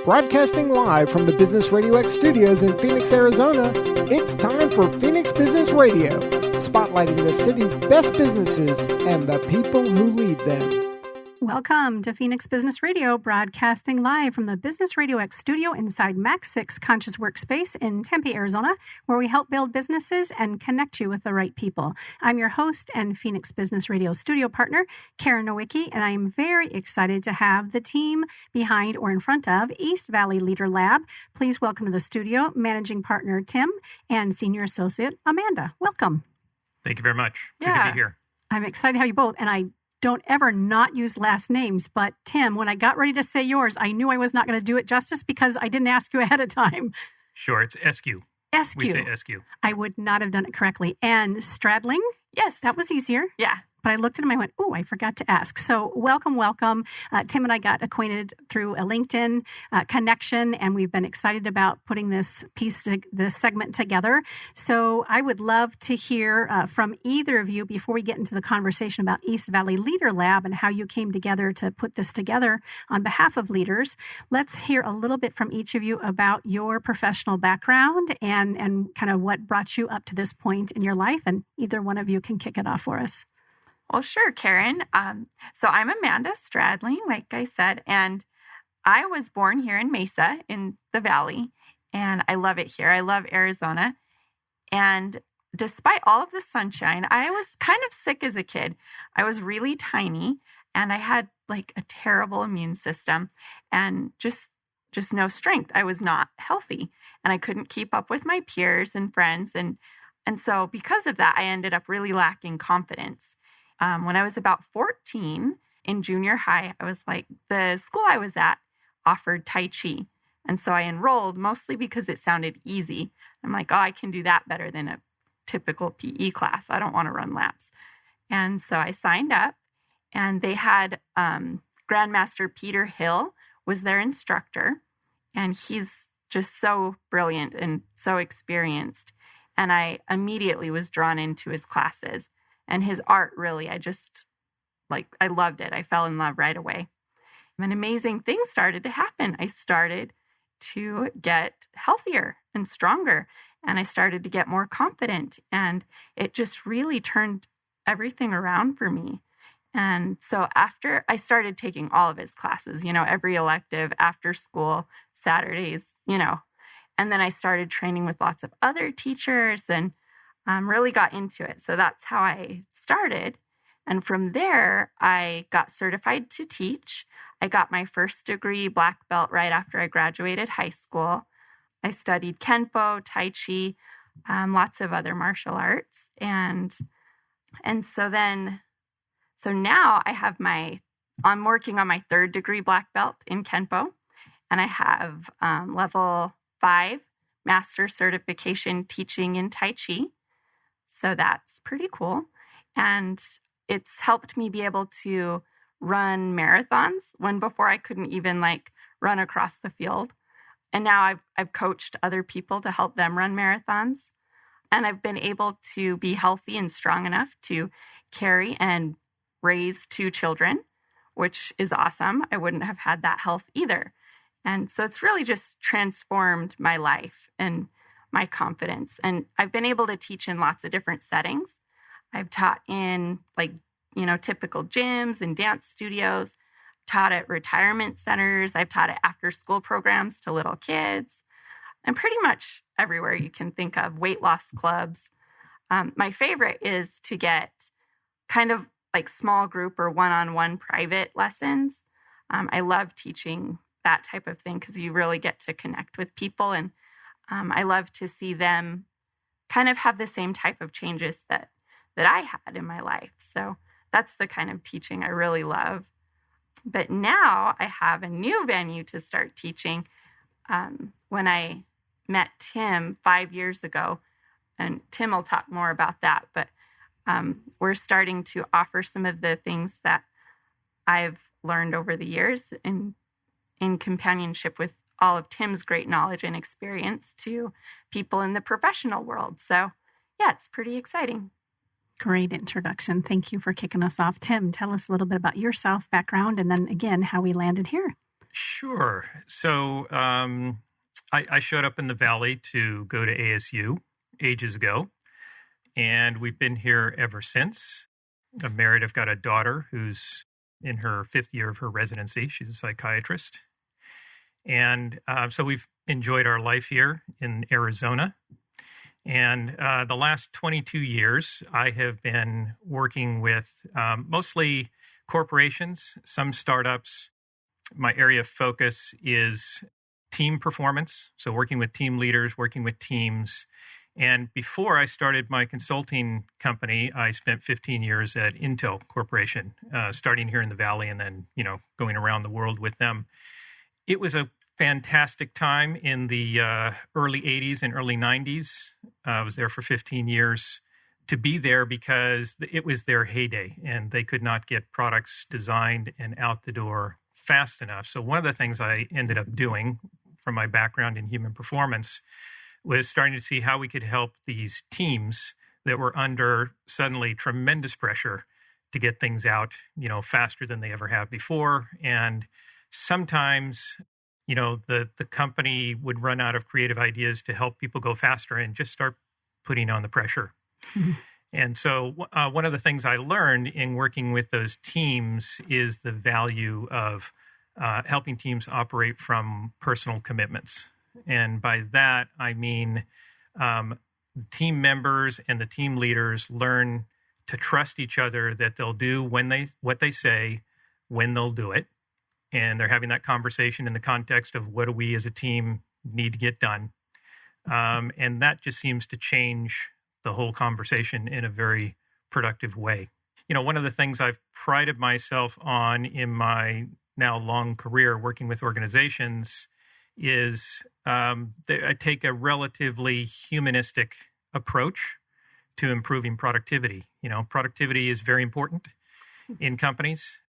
Broadcasting live from the Business RadioX studios in Phoenix, Arizona, it's time for Phoenix Business Radio, spotlighting the city's best businesses and the people who lead them. Welcome to Phoenix Business Radio, broadcasting live from the Business RadioX studio inside Max 6 Conscious Workspace in Tempe, Arizona, where we help build businesses and connect you with the right people. I'm your host and Phoenix Business Radio studio partner, Karen Nowicki, and I am very excited to have the team behind or in front of East Valley Leader Lab. Please welcome to the studio Managing Partner Timm and Senior Associate Amanda. Welcome. Thank you very much. Good to be here. I'm excited to have you both, and I don't ever not use last names, but Timm, when I got ready to say yours, I knew I was not going to do it justice because I didn't ask you ahead of time. Sure, it's SQ. SQ. We say SQ. I would not have done it correctly. And Stradling? Yes. That was easier. Yeah. But I looked at him and I went, oh, I forgot to ask. So welcome. Timm and I got acquainted through a LinkedIn connection, and we've been excited about putting this segment together. So I would love to hear from either of you before we get into the conversation about East Valley Leader Lab and how you came together to put this together on behalf of leaders. Let's hear a little bit from each of you about your professional background and kind of what brought you up to this point in your life. And either one of you can kick it off for us. Well, sure, Karen. So I'm Amanda Stradling, like I said, and I was born here in Mesa in the Valley, and I love it here. I love Arizona. And despite all of the sunshine, I was kind of sick as a kid. I was really tiny, and I had like a terrible immune system and just no strength. I was not healthy, and I couldn't keep up with my peers and friends. And so because of that, I ended up really lacking confidence. When I was about 14 in junior high, I was like, the school I was at offered Tai Chi. And so I enrolled mostly because it sounded easy. I'm like, oh, I can do that better than a typical PE class. I don't want to run laps. And so I signed up, and they had Grandmaster Peter Hill was their instructor. And he's just so brilliant and so experienced. And I immediately was drawn into his classes. And his art, really, I loved it. I fell in love right away. And amazing things started to happen. I started to get healthier and stronger, and I started to get more confident. And it just really turned everything around for me. And so after I started taking all of his classes, every elective, after school, Saturdays, and then I started training with lots of other teachers and really got into it. So that's how I started. And from there, I got certified to teach. I got my first degree black belt right after I graduated high school. I studied Kenpo, Tai Chi, lots of other martial arts. And so now I'm working on my third degree black belt in Kenpo. And I have level 5 master certification teaching in Tai Chi. So that's pretty cool. And it's helped me be able to run marathons when before I couldn't even run across the field. And now I've coached other people to help them run marathons. And I've been able to be healthy and strong enough to carry and raise 2 children, which is awesome. I wouldn't have had that health either. And so it's really just transformed my life and my confidence. And I've been able to teach in lots of different settings. I've taught in typical gyms and dance studios, taught at retirement centers. I've taught at after school programs to little kids, and pretty much everywhere you can think of, weight loss clubs. My favorite is to get kind of like small group or one-on-one private lessons. I love teaching that type of thing because you really get to connect with people, and I love to see them kind of have the same type of changes that I had in my life. So that's the kind of teaching I really love. But now I have a new venue to start teaching. When I met Timm 5 years ago, and Timm will talk more about that, but we're starting to offer some of the things that I've learned over the years in companionship with all of Timm's great knowledge and experience to people in the professional world. So yeah, it's pretty exciting. Great introduction. Thank you for kicking us off. Timm, tell us a little bit about yourself, background, and then again, how we landed here. Sure. So I showed up in the Valley to go to ASU ages ago, and we've been here ever since. I'm married. I've got a daughter who's in her 5th year of her residency. She's a psychiatrist. And so we've enjoyed our life here in Arizona. And the last 22 years, I have been working with mostly corporations, some startups. My area of focus is team performance, so working with team leaders, working with teams. And before I started my consulting company, I spent 15 years at Intel Corporation, starting here in the Valley and then, going around the world with them. It was a fantastic time in the early 80s and early 90s. I was there for 15 years to be there because it was their heyday and they could not get products designed and out the door fast enough. So one of the things I ended up doing from my background in human performance was starting to see how we could help these teams that were under suddenly tremendous pressure to get things out, faster than they ever have before. And sometimes, the company would run out of creative ideas to help people go faster and just start putting on the pressure. Mm-hmm. And so one of the things I learned in working with those teams is the value of helping teams operate from personal commitments. And by that, I mean team members and the team leaders learn to trust each other that they'll do what they say, when they'll do it. And they're having that conversation in the context of what do we as a team need to get done. And that just seems to change the whole conversation in a very productive way. One of the things I've prided myself on in my now long career working with organizations is I take a relatively humanistic approach to improving productivity. Productivity is very important in companies.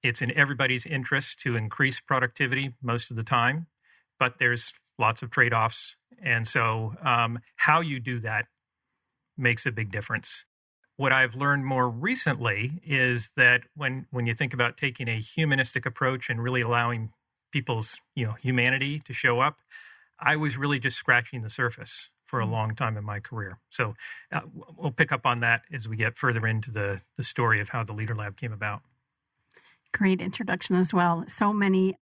It's in everybody's interest to increase productivity most of the time, but there's lots of trade-offs. And so how you do that makes a big difference. What I've learned more recently is that when you think about taking a humanistic approach and really allowing people's humanity to show up, I was really just scratching the surface for a long time in my career. So we'll pick up on that as we get further into the story of how the Leader Lab came about. Great introduction as well. So many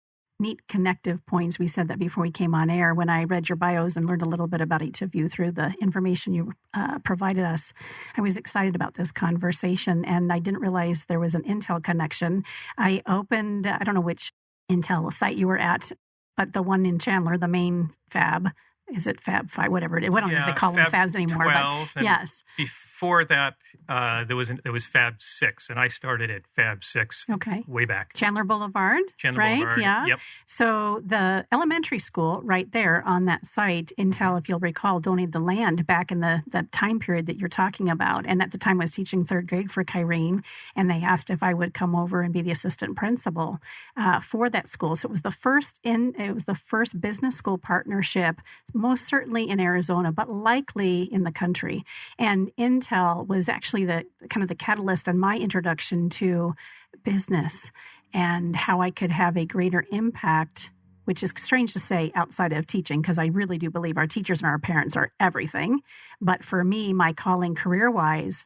neat connective points. We said that before we came on air. When I read your bios and learned a little bit about each of you through the information you provided us, I was excited about this conversation, and I didn't realize there was an Intel connection. I opened, I don't know which Intel site you were at, but the one in Chandler, the main fab. Is it Fab 5, whatever it is? We don't know if they call them Fabs anymore. 12, but yes. Before that, there was Fab 6, and I started at Fab 6 way back. Chandler Boulevard, right? Boulevard, yeah. Yep. So the elementary school right there on that site, Intel, if you'll recall, donated the land back in the time period that you're talking about. And at the time I was teaching 3rd grade for Kyrene, and they asked if I would come over and be the assistant principal for that school. So it was the first business school partnership, most certainly in Arizona, but likely in the country. And Intel was actually the kind of the catalyst in my introduction to business and how I could have a greater impact, which is strange to say outside of teaching, because I really do believe our teachers and our parents are everything. But for me, my calling career-wise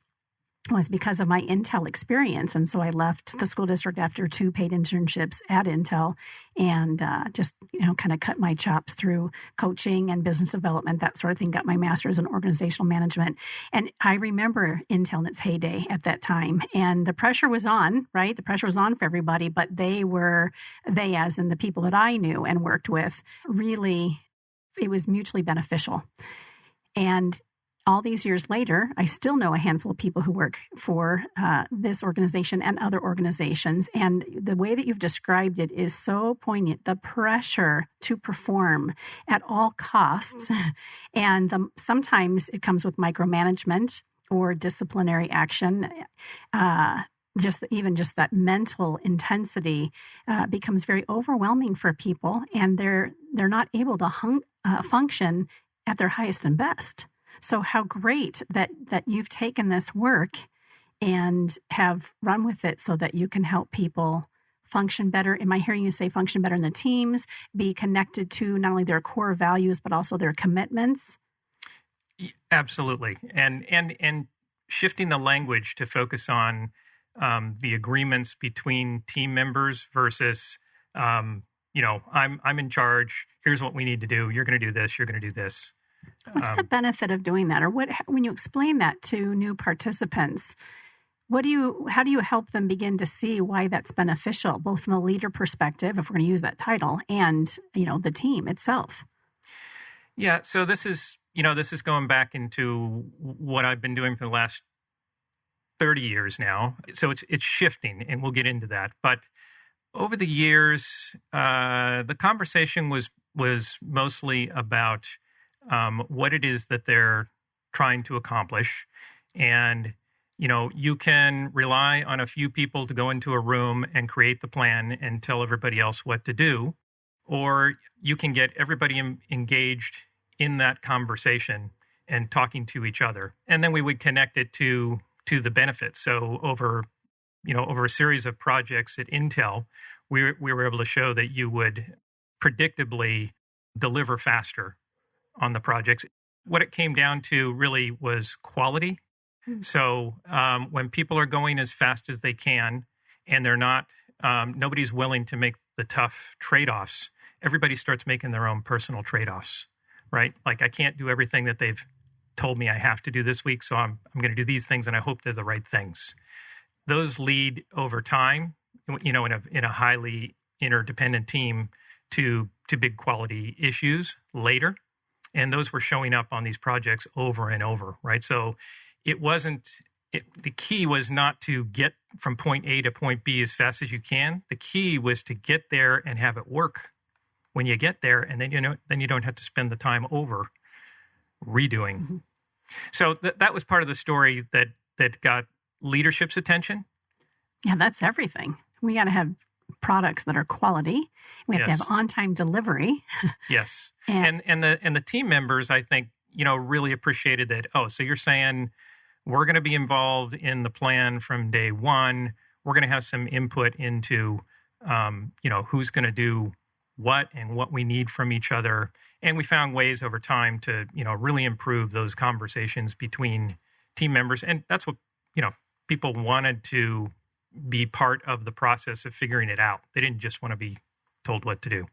was because of my Intel experience. And so I left the school district after 2 paid internships at Intel and just, kind of cut my chops through coaching and business development, that sort of thing, got my master's in organizational management. And I remember Intel in its heyday at that time. And the pressure was on, right? The pressure was on for everybody, but they as in the people that I knew and worked with, really, it was mutually beneficial. And all these years later, I still know a handful of people who work for this organization and other organizations. And the way that you've described it is so poignant, the pressure to perform at all costs. And sometimes it comes with micromanagement or disciplinary action. Just that mental intensity becomes very overwhelming for people, and they're not able to function at their highest and best. So how great that you've taken this work and have run with it so that you can help people function better? Am I hearing you say function better in the teams, be connected to not only their core values, but also their commitments? Absolutely. And shifting the language to focus on the agreements between team members versus, I'm in charge. Here's what we need to do. You're going to do this. You're going to do this. What's the benefit of doing that? Or when you explain that to new participants, how do you help them begin to see why that's beneficial, both from a leader perspective, if we're going to use that title, and, the team itself? Yeah. So this is going back into what I've been doing for the last 30 years now. So it's shifting, and we'll get into that. But over the years, the conversation was mostly about what it is that they're trying to accomplish. And, you can rely on a few people to go into a room and create the plan and tell everybody else what to do, or you can get everybody engaged in that conversation and talking to each other. And then we would connect it to the benefits. So over a series of projects at Intel, we were able to show that you would predictably deliver faster on the projects. What it came down to really was quality. So when people are going as fast as they can, and they're not, nobody's willing to make the tough trade-offs, everybody starts making their own personal trade-offs, right? Like, I can't do everything that they've told me I have to do this week, so I'm going to do these things, and I hope they're the right things. Those lead over time, in a highly interdependent team, to big quality issues later. And those were showing up on these projects over and over, right? So the key was not to get from point A to point B as fast as you can. The key was to get there and have it work when you get there, and then you don't have to spend the time over redoing. Mm-hmm. So that was part of the story that got leadership's attention. Yeah, that's everything. We got to have products that are quality. We have to have on-time delivery. Yes. And the team members, I think, really appreciated that. Oh, so you're saying we're going to be involved in the plan from day one. We're going to have some input into, who's going to do what and what we need from each other. And we found ways over time to, really improve those conversations between team members. And that's what, people wanted to be part of the process of figuring it out. They didn't just want to be told what to do.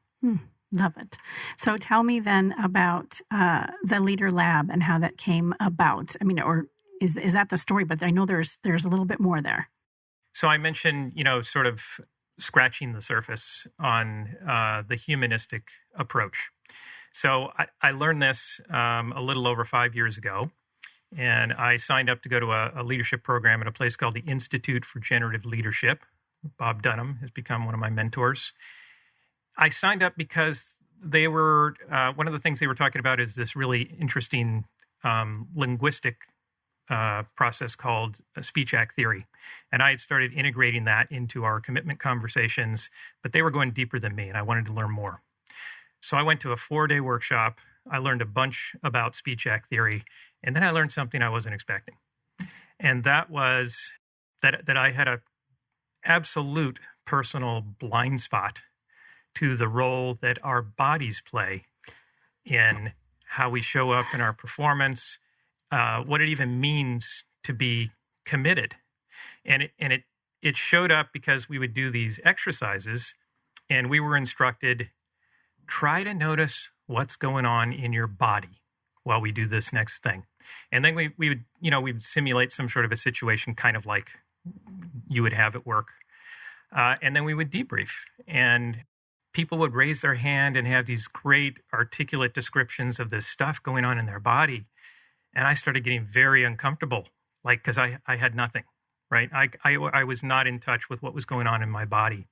Love it. So tell me then about the Leader Lab and how that came about. I mean, or is that the story? But I know there's a little bit more there. So I mentioned, sort of scratching the surface on the humanistic approach. So I learned this a little over 5 years ago. And I signed up to go to a leadership program at a place called the Institute for Generative Leadership. Bob Dunham has become one of my mentors. I signed up because they were, one of the things they were talking about is this really interesting linguistic process called speech act theory. And I had started integrating that into our commitment conversations, but they were going deeper than me, and I wanted to learn more. So I went to a 4-day workshop. I learned a bunch about speech act theory, and then I learned something I wasn't expecting. And that was that I had a absolute personal blind spot to the role that our bodies play in how we show up in our performance, what it even means to be committed. And it showed up because we would do these exercises, and we were instructed, try to notice what's going on in your body while we do this next thing. And then we would simulate some sort of a situation, kind of like you would have at work. And then we would debrief, and people would raise their hand and have these great articulate descriptions of this stuff going on in their body. And I started getting very uncomfortable, because I had nothing, right? I was not in touch with what was going on in my body.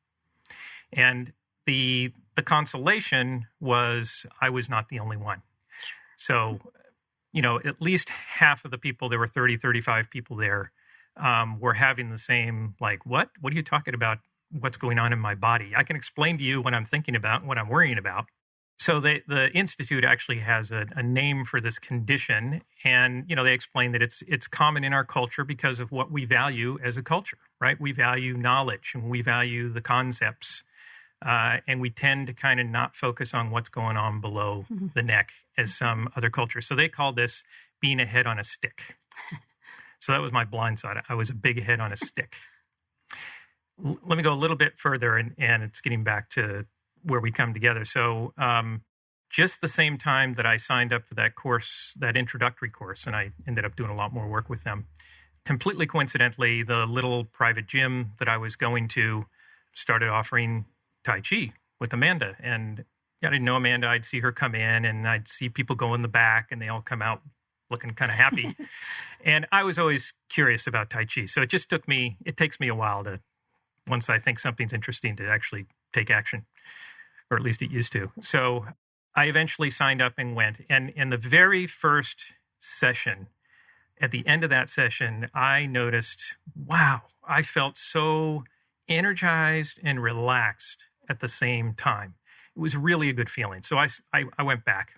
And the consolation was I was not the only one. So, at least half of the people, there were 30, 35 people there, were having the same, what are you talking about? What's going on in my body? I can explain to you what I'm thinking about, what I'm worrying about, So the Institute actually has a name for this condition. And, they explain that it's common in our culture because of what we value as a culture, right? We value knowledge and we value the concepts. And we tend to kind of not focus on what's going on below the neck as some other cultures. So they call this being a head on a stick. So that was my blind side. I was a big head on a stick. Let me go a little bit further, and it's getting back to where we come together. So just the same time that I signed up for that course, that introductory course, and I ended up doing a lot more work with them, completely coincidentally, the little private gym that I was going to started offering Tai Chi with Amanda. And I didn't know Amanda. I'd see her come in and I'd see people go in the back and they all come out looking kind of happy. And I was always curious about Tai Chi. So it takes me a while to, once I think something's interesting, to actually take action, or at least it used to. So I eventually signed up and went. And in the very first session, at the end of that session, I noticed, wow, I felt so energized and relaxed at the same time. It was really a good feeling. So I went back.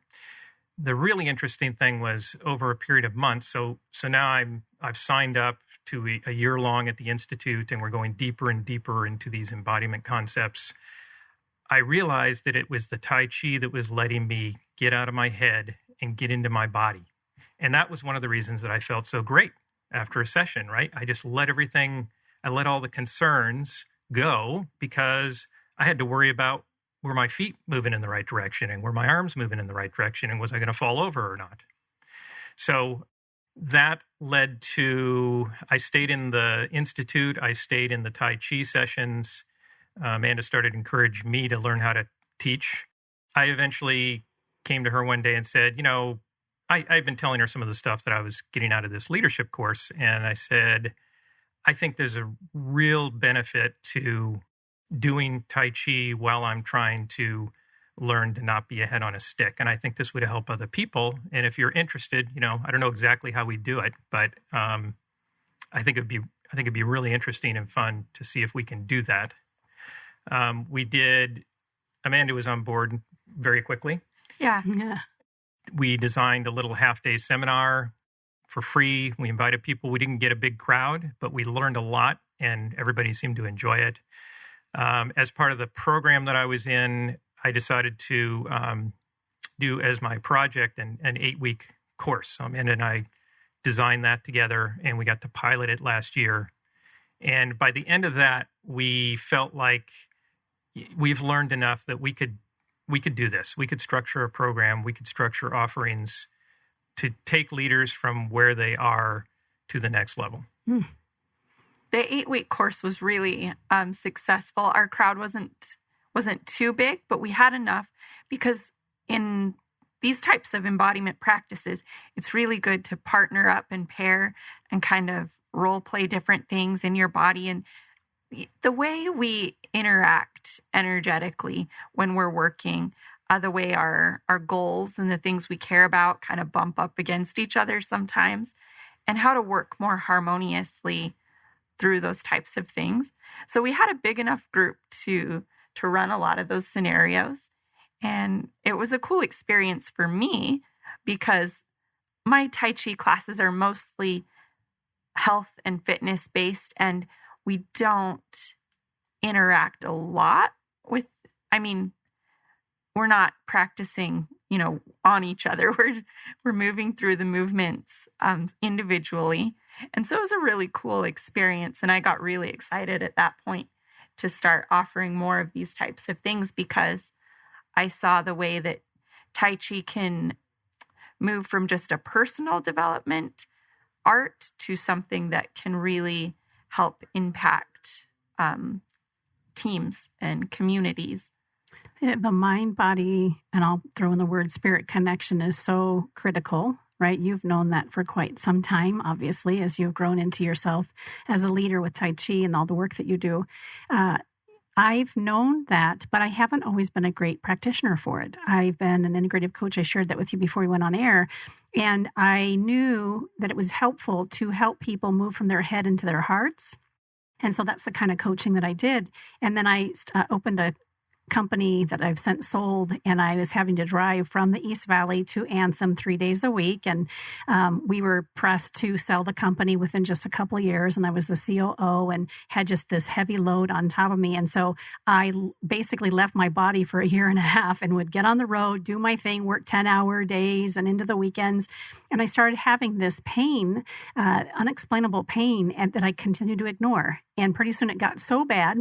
The really interesting thing was over a period of months. So now I've signed up to a year long at the Institute, and we're going deeper and deeper into these embodiment concepts. I realized that it was the Tai Chi that was letting me get out of my head and get into my body. And that was one of the reasons that I felt so great after a session, right? I just let all the concerns go, because I had to worry about were my feet moving in the right direction and were my arms moving in the right direction and was I going to fall over or not? So that led to, I stayed in the Institute, I stayed in the Tai Chi sessions. Amanda started encouraging me to learn how to teach. I eventually came to her one day and said, I've been telling her some of the stuff that I was getting out of this leadership course. And I said, I think there's a real benefit to doing Tai Chi while I'm trying to learn to not be a head on a stick. And I think this would help other people. And if you're interested, I don't know exactly how we do it, but I think it'd be really interesting and fun to see if we can do that. Amanda was on board very quickly. Yeah. We designed a little half-day seminar for free. We invited people. We didn't get a big crowd, but we learned a lot, and everybody seemed to enjoy it. As part of the program that I was in, I decided to do as my project an 8-week course. So Amanda and I designed that together, and we got to pilot it last year. And by the end of that, we felt like we've learned enough that we could do this. We could structure a program. We could structure offerings to take leaders from where they are to the next level. The 8-week course was really successful. Our crowd wasn't too big, but we had enough, because in these types of embodiment practices, it's really good to partner up and pair and kind of role play different things in your body. And the way we interact energetically when we're working, the way our goals and the things we care about kind of bump up against each other sometimes, and how to work more harmoniously through those types of things. So we had a big enough group to run a lot of those scenarios. And it was a cool experience for me, because my Tai Chi classes are mostly health and fitness based, and we don't interact a lot with, we're not practicing, on each other. We're moving through the movements individually. And so it was a really cool experience. And I got really excited at that point to start offering more of these types of things, because I saw the way that Tai Chi can move from just a personal development art to something that can really help impact teams and communities. The mind, body, and I'll throw in the word spirit connection is so critical, right? You've known that for quite some time, obviously, as you've grown into yourself as a leader with Tai Chi and all the work that you do. I've known that, but I haven't always been a great practitioner for it. I've been an integrative coach. I shared that with you before we went on air. And I knew that it was helpful to help people move from their head into their hearts. And so that's the kind of coaching that I did. And then I opened a company that I've since sold, and I was having to drive from the East Valley to Anthem 3 days a week. And we were pressed to sell the company within just a couple of years, and I was the COO and had just this heavy load on top of me. And so I basically left my body for a year and a half and would get on the road, do my thing, work 10-hour days and into the weekends. And I started having this pain, unexplainable pain, and that I continued to ignore. And pretty soon it got so bad,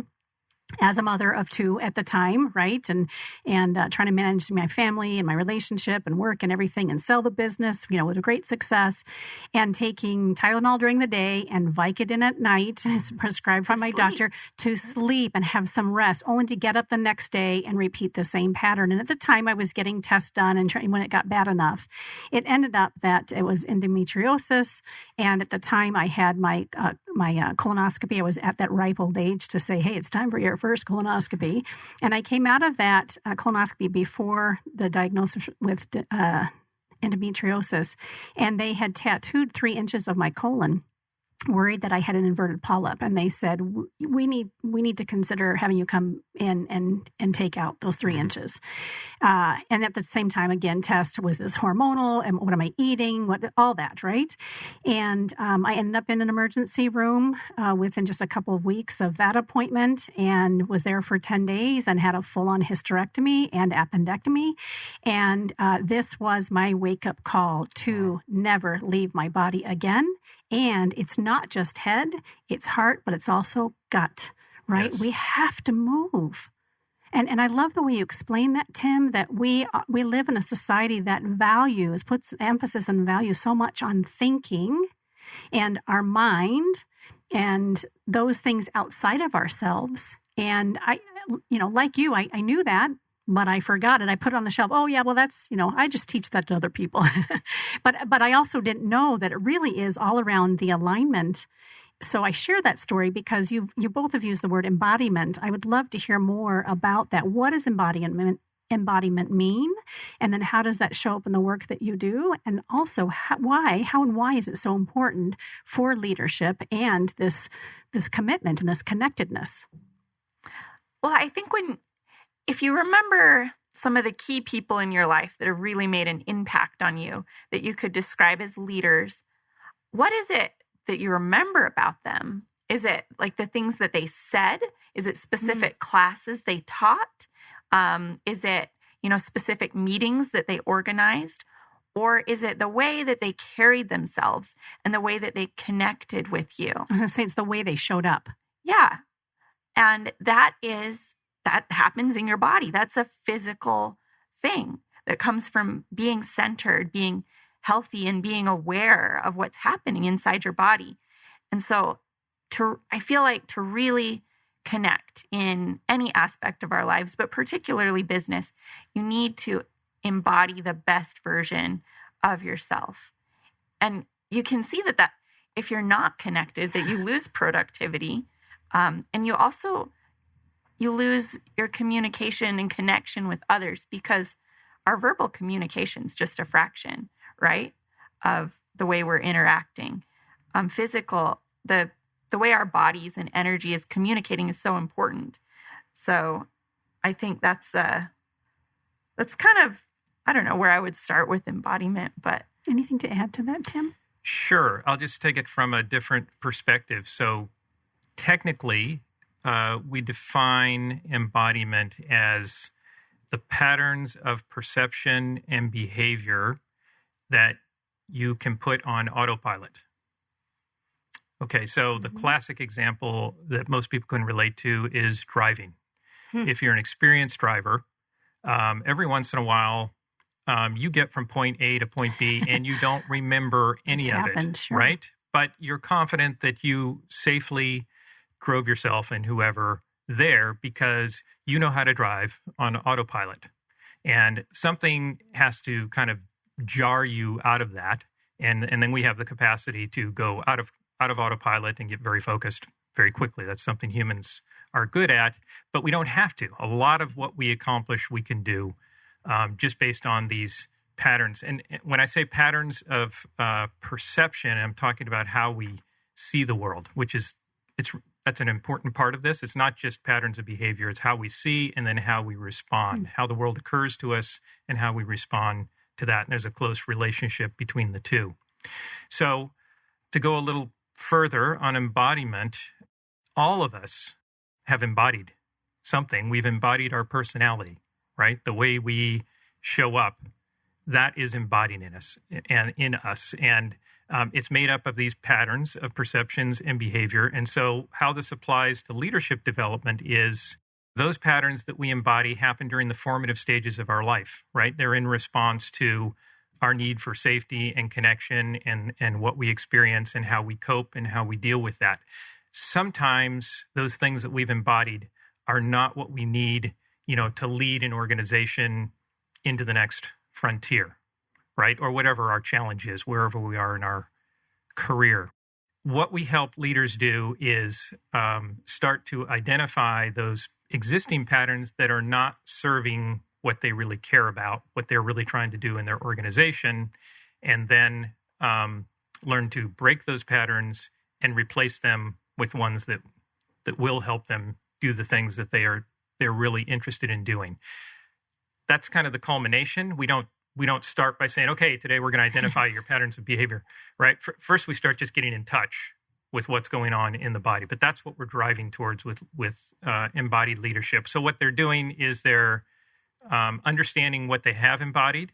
as a mother of two at the time, right? And trying to manage my family and my relationship and work and everything and sell the business, with a great success, and taking Tylenol during the day and Vicodin at night, prescribed by my doctor, to sleep and have some rest, only to get up the next day and repeat the same pattern. And at the time I was getting tests done, and when it got bad enough, it ended up that it was endometriosis. And at the time I had my colonoscopy. I was at that ripe old age to say, hey, it's time for your first colonoscopy. And I came out of that colonoscopy before the diagnosis with endometriosis, and they had tattooed 3 inches of my colon, worried that I had an inverted polyp. And they said, we need to consider having you come in and take out those 3 inches. And at the same time, again, test, was this hormonal, and what am I eating, all that, right? And I ended up in an emergency room within just a couple of weeks of that appointment, and was there for 10 days and had a full-on hysterectomy and appendectomy. And this was my wake-up call to never leave my body again. And it's not just head, it's heart, but it's also gut, right? Yes. We have to move. And I love the way you explain that, Tim, that we live in a society that puts emphasis and value so much on thinking and our mind and those things outside of ourselves. And I, like you, I knew that, but I forgot it. I put it on the shelf. Oh yeah, well that's, I just teach that to other people. but I also didn't know that it really is all around the alignment. So I share that story because you both have used the word embodiment. I would love to hear more about that. What does embodiment mean? And then how does that show up in the work that you do? And also how and why is it so important for leadership and this commitment and this connectedness? Well, I think if you remember some of the key people in your life that have really made an impact on you, that you could describe as leaders, what is it that you remember about them? Is it like the things that they said? Is it specific classes they taught? Is it, specific meetings that they organized? Or is it the way that they carried themselves and the way that they connected with you? I was going to say it's the way they showed up. Yeah. And that happens in your body. That's a physical thing that comes from being centered, being healthy, and being aware of what's happening inside your body. And so I feel like to really connect in any aspect of our lives, but particularly business, you need to embody the best version of yourself. And you can see that if you're not connected, that you lose productivity, and you lose your communication and connection with others, because our verbal communication is just a fraction, right, of the way we're interacting. Physical, the way our bodies and energy is communicating is so important. So I think that's kind of, I don't know where I would start with embodiment, but. Anything to add to that, Tim? Sure. I'll just take it from a different perspective. So technically, we define embodiment as the patterns of perception and behavior that you can put on autopilot. Okay, so the classic example that most people can relate to is driving. If you're an experienced driver, every once in a while, you get from point A to point B and you don't remember any of it, sure. Right? But you're confident that you safely drove yourself and whoever there because you know how to drive on autopilot. And something has to kind of jar you out of that. And then we have the capacity to go out of autopilot and get very focused very quickly. That's something humans are good at, but we don't have to. A lot of what we accomplish, we can do just based on these patterns. And when I say patterns of perception, I'm talking about how we see the world, which is, that's an important part of this. It's not just patterns of behavior. It's how we see and then how we respond, how the world occurs to us and how we respond to that. And there's a close relationship between the two. So to go a little further on embodiment, all of us have embodied something. We've embodied our personality, right? The way we show up, that is embodied in us and in us. And it's made up of these patterns of perceptions and behavior. And so how this applies to leadership development is those patterns that we embody happen during the formative stages of our life, right? They're in response to our need for safety and connection and what we experience and how we cope and how we deal with that. Sometimes those things that we've embodied are not what we need, to lead an organization into the next frontier, right? Or whatever our challenge is, wherever we are in our career. What we help leaders do is start to identify those existing patterns that are not serving what they really care about, what they're really trying to do in their organization, and then learn to break those patterns and replace them with ones that will help them do the things that they're really interested in doing. That's kind of the culmination. We don't start by saying, okay, today we're going to identify your patterns of behavior, right? First, we start just getting in touch with what's going on in the body. But that's what we're driving towards with embodied leadership. So what they're doing is they're understanding what they have embodied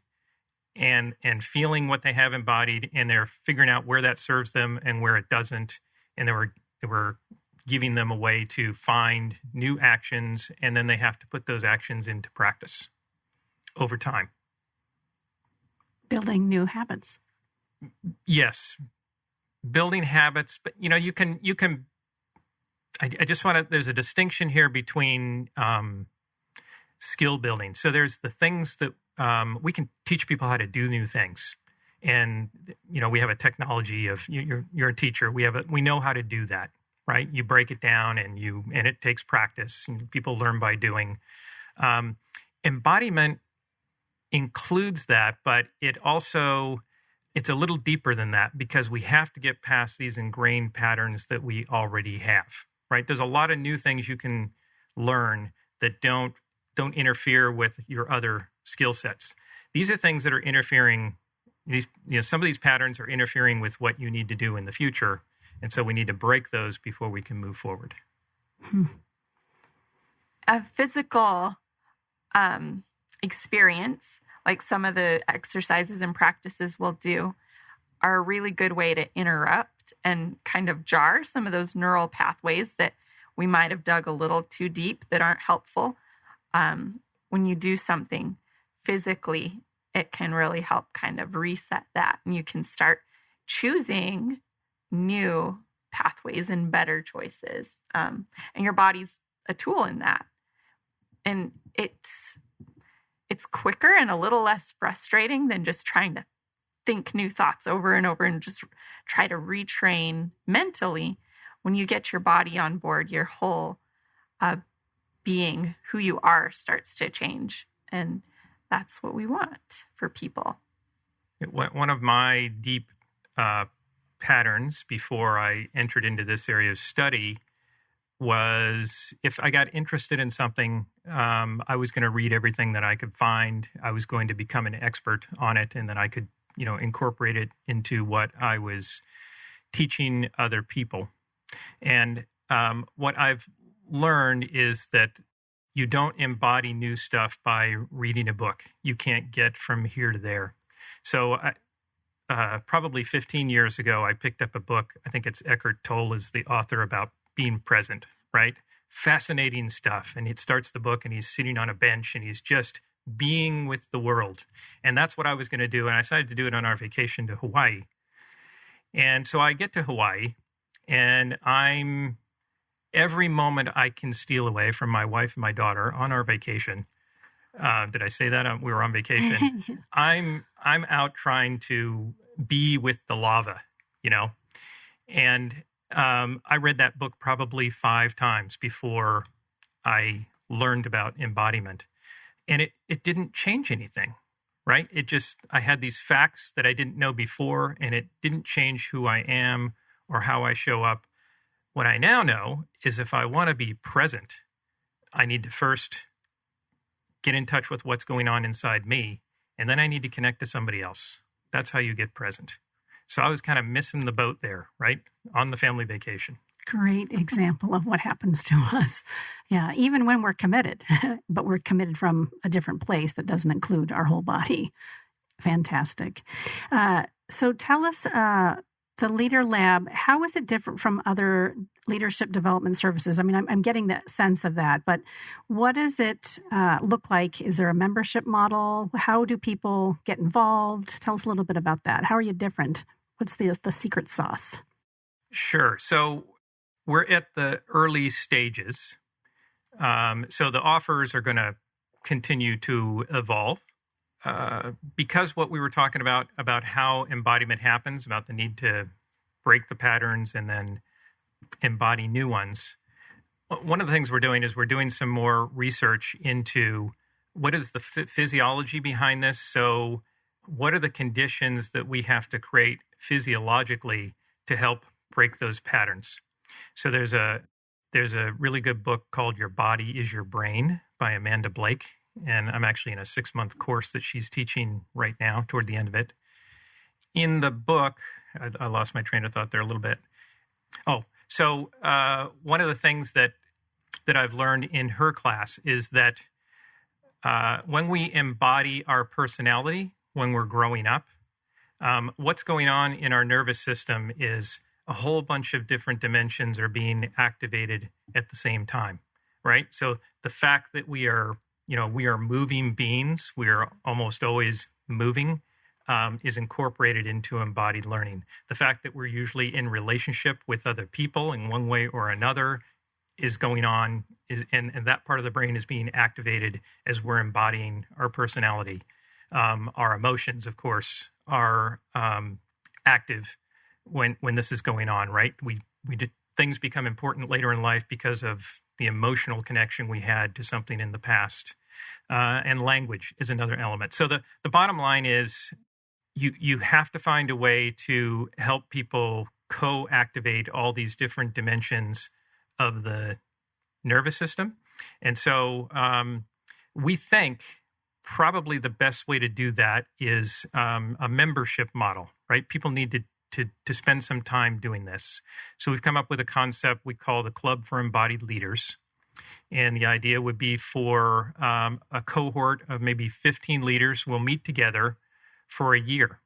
and feeling what they have embodied, and they're figuring out where that serves them and where it doesn't. And then we're giving them a way to find new actions, and then they have to put those actions into practice over time. Building new habits. Yes, building habits, but you can. I just want to. There's a distinction here between skill building. So there's the things that we can teach people how to do new things, and we have a technology of you're a teacher. We know how to do that, right? You break it down, and it takes practice. And people learn by doing. Embodiment includes that, but it's a little deeper than that, because we have to get past these ingrained patterns that we already have, right? There's a lot of new things you can learn that don't interfere with your other skill sets. These are things that are interfering. Some of these patterns are interfering with what you need to do in the future, and so we need to break those before we can move forward. A physical experience, like some of the exercises and practices we'll do, are a really good way to interrupt and kind of jar some of those neural pathways that we might have dug a little too deep that aren't helpful. When you do something physically, it can really help kind of reset that, and you can start choosing new pathways and better choices. And your body's a tool in that. And it's quicker and a little less frustrating than just trying to think new thoughts over and over and just try to retrain mentally. When you get your body on board, your whole being, who you are, starts to change. And that's what we want for people. One of my deep patterns before I entered into this area of study was, if I got interested in something, I was going to read everything that I could find. I was going to become an expert on it, and then I could, incorporate it into what I was teaching other people. And what I've learned is that you don't embody new stuff by reading a book. You can't get from here to there. So probably 15 years ago, I picked up a book. I think it's Eckhart Tolle is the author, about being present, right? Fascinating stuff. And it starts the book, and he's sitting on a bench, and he's just being with the world. And that's what I was going to do. And I decided to do it on our vacation to Hawaii. And so I get to Hawaii, and every moment I can steal away from my wife and my daughter on our vacation. Did I say that? We were on vacation. Yes. I'm out trying to be with the lava, and I read that book probably 5 times before I learned about embodiment. And it didn't change anything, right? I had these facts that I didn't know before, and it didn't change who I am or how I show up. What I now know is if I want to be present, I need to first get in touch with what's going on inside me, and then I need to connect to somebody else. That's how you get present. So I was kind of missing the boat there, right? On the family vacation. Great example of what happens to us. Yeah, even when we're committed, but we're committed from a different place that doesn't include our whole body. Fantastic. So tell us, the Leader Lab, how is it different from other leadership development services? I mean, I'm getting the sense of that, but what does it look like? Is there a membership model? How do people get involved? Tell us a little bit about that. How are you different? What's the secret sauce? Sure. So we're at the early stages. So the offers are going to continue to evolve. Because what we were talking about how embodiment happens, about the need to break the patterns and then embody new ones. One of the things we're doing is we're doing some more research into what is the physiology behind this. So what are the conditions that we have to create physiologically to help break those patterns? So there's a really good book called Your Body is Your Brain by Amanda Blake. And I'm actually in a 6-month course that she's teaching right now, toward the end of it. In the book, I lost my train of thought there a little bit. So one of the things that I've learned in her class is that when we embody our personality, when we're growing up, what's going on in our nervous system is a whole bunch of different dimensions are being activated at the same time, right? So the fact that we are moving beings, we are almost always moving, is incorporated into embodied learning. The fact that we're usually in relationship with other people in one way or another is going on, and that part of the brain is being activated as we're embodying our personality. Our emotions, of course, are active when this is going on, right? Things become important later in life because of the emotional connection we had to something in the past. And language is another element. So the bottom line is you have to find a way to help people co-activate all these different dimensions of the nervous system. And so we think probably the best way to do that is a membership model, right? People need to spend some time doing this. So we've come up with a concept we call the Club for Embodied Leaders. And the idea would be for a cohort of maybe 15 leaders will meet together for a year.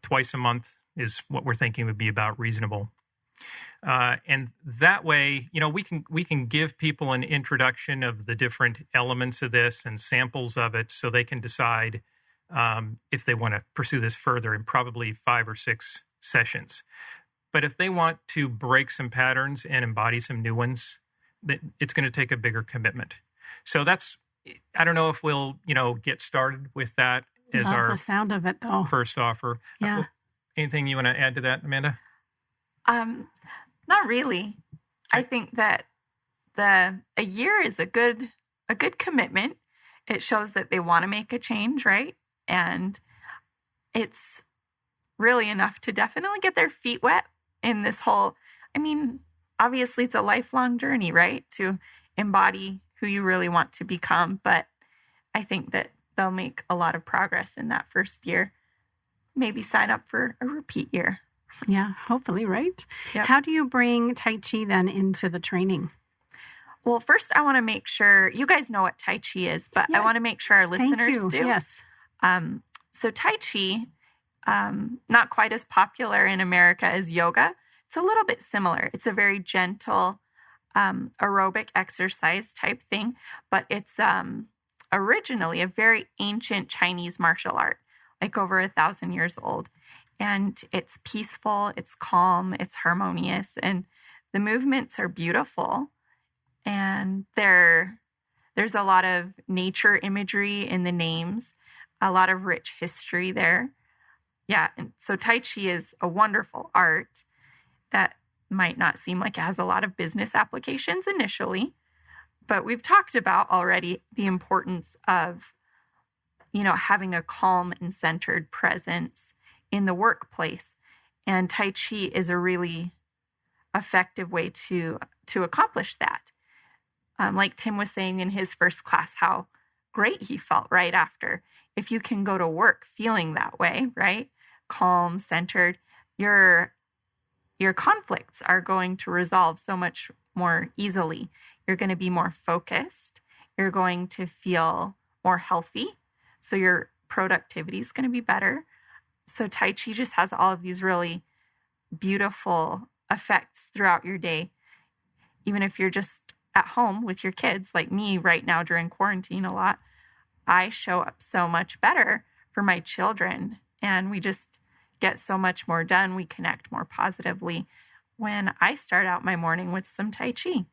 Twice a month is what we're thinking would be about reasonable. And that way, we can give people an introduction of the different elements of this and samples of it so they can decide if they want to pursue this further in probably 5 or 6 sessions. But if they want to break some patterns and embody some new ones, it's going to take a bigger commitment. So I don't know if we'll, get started with that as Love the sound of it, though. First offer. Yeah. Anything you want to add to that, Amanda? Not really. I think that a year is a good commitment. It shows that they want to make a change, right? And it's really enough to definitely get their feet wet in this whole, obviously it's a lifelong journey, right? To embody who you really want to become. But I think that they'll make a lot of progress in that first year. Maybe sign up for a repeat year. Yeah, hopefully, right? Yep. How do you bring Tai Chi then into the training? Well, first I want to make sure, you guys know what Tai Chi is, but I want to make sure our listeners do. Yes. So Tai Chi, not quite as popular in America as yoga. It's a little bit similar. It's a very gentle aerobic exercise type thing, but it's originally a very ancient Chinese martial art, like over 1,000 years old. And it's peaceful, it's calm, it's harmonious, and the movements are beautiful. And there's a lot of nature imagery in the names, a lot of rich history there. Yeah, and so Tai Chi is a wonderful art that might not seem like it has a lot of business applications initially, but we've talked about already the importance of, having a calm and centered presence in the workplace. And Tai Chi is a effective way to accomplish that. Like Timm was saying in his first class, how great he felt right after. If you can go to work feeling that way, right? Calm, centered, your conflicts are going to resolve so much more easily. You're going to be more focused. You're going to feel more healthy. So your productivity is going to be better. So Tai Chi just has all of these really beautiful effects throughout your day. Even if you're just at home with your kids, like me right now during quarantine a lot, I show up so much better for my children, and we just get so much more done. We connect more positively when I start out my morning with some Tai Chi.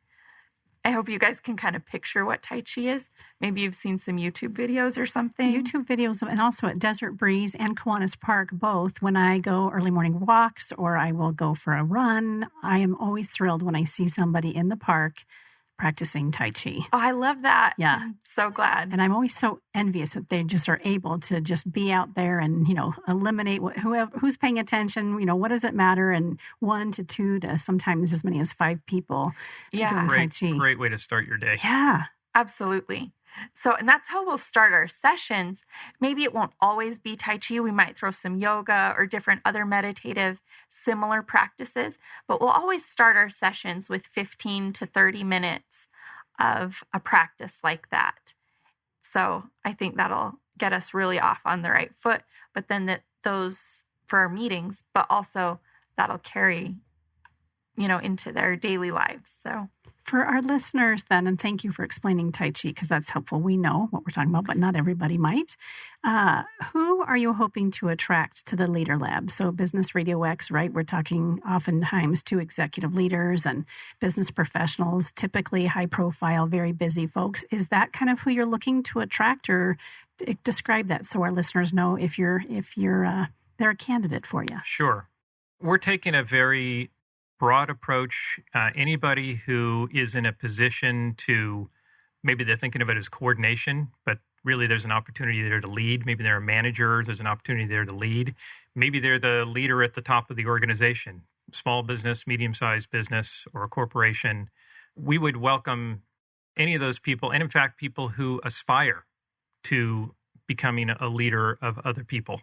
I hope you guys can kind of picture what Tai Chi is. Maybe you've seen some YouTube videos or something. YouTube videos, and also at Desert Breeze and Kiwanis Park, both. When I go early morning walks or I will go for a run, I am always thrilled when I see somebody in the park practicing Tai Chi. Oh, I love that. Yeah. I'm so glad. And I'm always so envious that they just are able to just be out there and, eliminate who's paying attention, what does it matter? And 1 to 2 to sometimes as many as 5 people doing Tai Chi. Great way to start your day. Yeah. Absolutely. So, and that's how we'll start our sessions. Maybe it won't always be Tai Chi. We might throw some yoga or different other meditative similar practices, but we'll always start our sessions with 15 to 30 minutes of a practice like that. So I think that'll get us really off on the right foot, but then those for our meetings, but also that'll carry, into their daily lives. So for our listeners then, and thank you for explaining Tai Chi because that's helpful. We know what we're talking about, but not everybody might. Who are you hoping to attract to the Leader Lab? So Business RadioX, right? We're talking oftentimes to executive leaders and business professionals, typically high profile, very busy folks. Is that kind of who you're looking to attract, or describe that so our listeners know if they're a candidate for you? Sure. We're taking a very broad approach. Anybody who is in a position to, maybe they're thinking of it as coordination, but really there's an opportunity there to lead. Maybe they're a manager, there's an opportunity there to lead. Maybe they're the leader at the top of the organization, small business, medium-sized business, or a corporation. We would welcome any of those people, and in fact, people who aspire to becoming a leader of other people.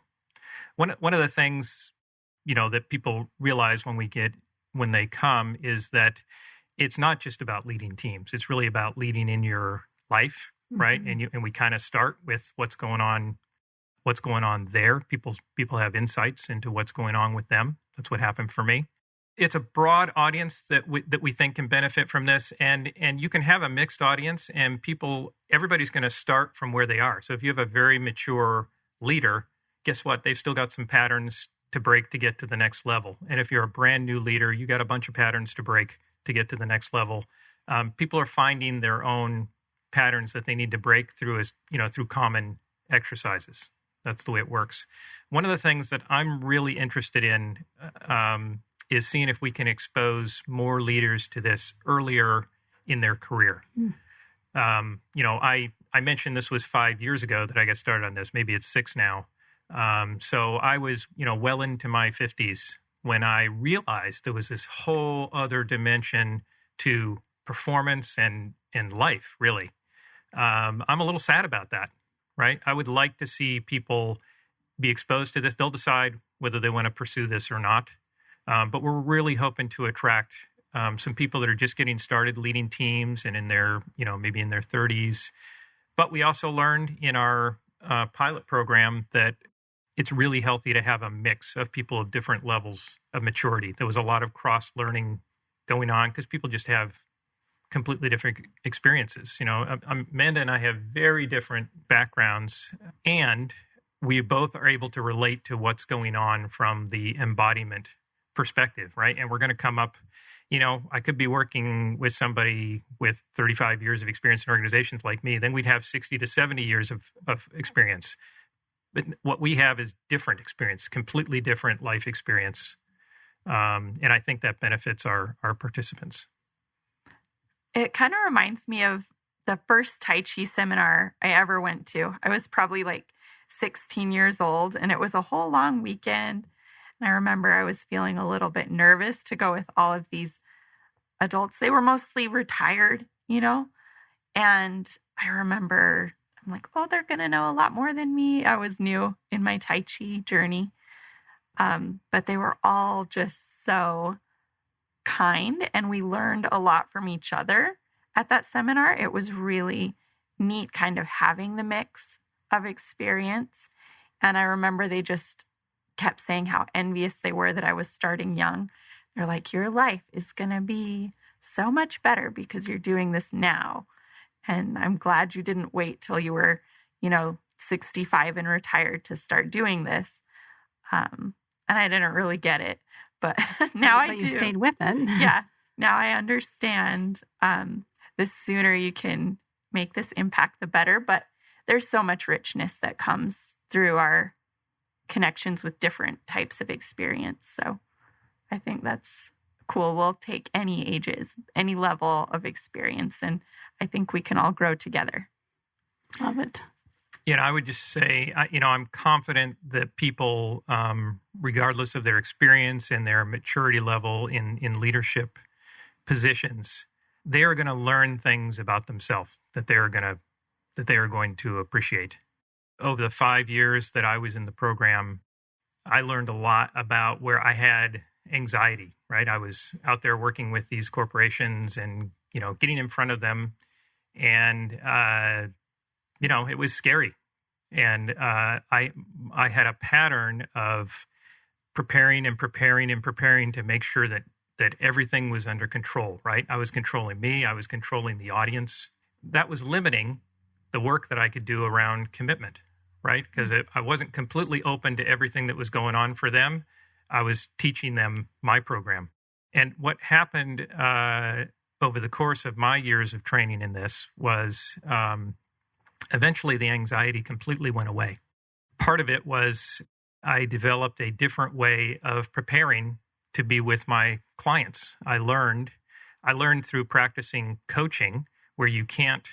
One of the things, that people realize when they come is that it's not just about leading teams. It's really about leading in your life, right? And we kind of start with what's going on there. People have insights into what's going on with them. That's what happened for me. It's a broad audience that we think can benefit from this, and you can have a mixed audience, and everybody's going to start from where they are. So if you have a very mature leader, guess what? They've still got some patterns to break to get to the next level. And if you're a brand new leader, you got a bunch of patterns to break to get to the next level. People are finding their own patterns that they need to break through through common exercises. That's the way it works. One of the things that I'm really interested in is seeing if we can expose more leaders to this earlier in their career. I mentioned this was 5 years ago that I got started on this. Maybe it's 6 now. So I was, well into my 50s when I realized there was this whole other dimension to performance and life, really. I'm a little sad about that, right? I would like to see people be exposed to this. They'll decide whether they want to pursue this or not. But we're really hoping to attract some people that are just getting started leading teams and in their, maybe in their 30s. But we also learned in our pilot program that it's really healthy to have a mix of people of different levels of maturity. There was a lot of cross-learning going on because people just have completely different experiences. Amanda and I have very different backgrounds, and we both are able to relate to what's going on from the embodiment perspective, right? And we're going to come up, I could be working with somebody with 35 years of experience in organizations like me. Then we'd have 60 to 70 years of experience. But what we have is different experience, completely different life experience. And I think that benefits our participants. It kind of reminds me of the first Tai Chi seminar I ever went to. I was probably like 16 years old, and it was a whole long weekend. And I remember I was feeling a little bit nervous to go with all of these adults. They were mostly retired, and I remember I'm like, oh, they're going to know a lot more than me. I was new in my Tai Chi journey. But they were all just so kind, and we learned a lot from each other at that seminar. It was really neat kind of having the mix of experience. And I remember they just kept saying how envious they were that I was starting young. They're like, your life is going to be so much better because you're doing this now. And I'm glad you didn't wait till you were, 65 and retired to start doing this. And I didn't really get it, but now I do. You stayed with it. Yeah. Now I understand. The sooner you can make this impact, the better. But there's so much richness that comes through our connections with different types of experience. So I think that's cool. We'll take any ages, any level of experience, and I think we can all grow together. Love it. I would just say, I'm confident that people, regardless of their experience and their maturity level in leadership positions, they are going to learn things about themselves that they are going to appreciate. Over the 5 years that I was in the program, I learned a lot about where I had anxiety, right? I was out there working with these corporations and, getting in front of them. And, it was scary. And I had a pattern of preparing to make sure that everything was under control, right? I was controlling me. I was controlling the audience. That was limiting the work that I could do around commitment, right? Because I wasn't completely open to everything that was going on for them. I was teaching them my program. And what happened over the course of my years of training in this was eventually the anxiety completely went away. Part of it was I developed a different way of preparing to be with my clients. I learned through practicing coaching where you can't